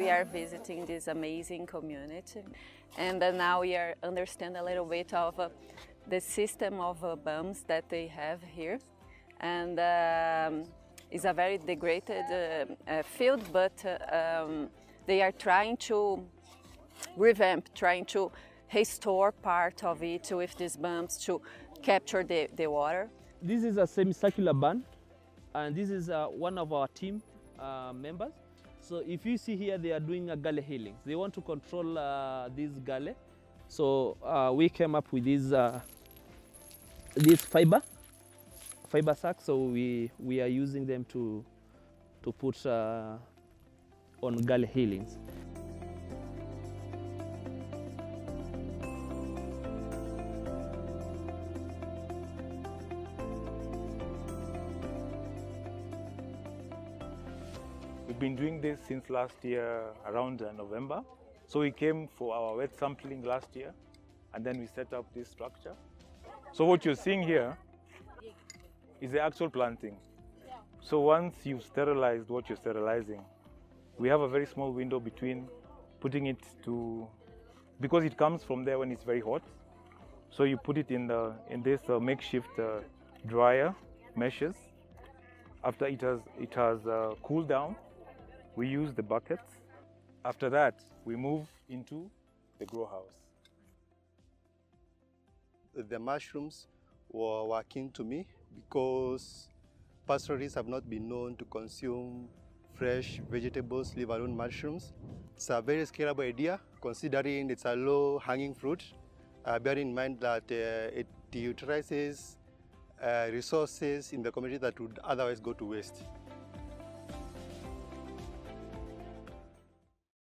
we are visiting this amazing community, and now we are understand a little bit of the system of bums that they have here, and it's a very degraded field, but they are trying to revamp, trying to restore part of it with these bumps to capture the water. This is a semicircular bun, and this is one of our team members. So if you see here, they are doing a gully healing. They want to control this gully. So we came up with this fiber sacks. So we are using them to put on gully healings. We've been doing this since last year, around November. So we came for our wet sampling last year, and then we set up this structure. So what you're seeing here is the actual planting. So once you've sterilized what you're sterilizing, we have a very small window between putting it to, because it comes from there when it's very hot. So you put it in this makeshift dryer meshes. After it has cooled down, we use the buckets. After that, we move into the grow house. The mushrooms were keen to me because pastoralists have not been known to consume fresh vegetables, leave alone mushrooms. It's a very scalable idea considering it's a low-hanging fruit, bearing in mind that it utilizes resources in the community that would otherwise go to waste.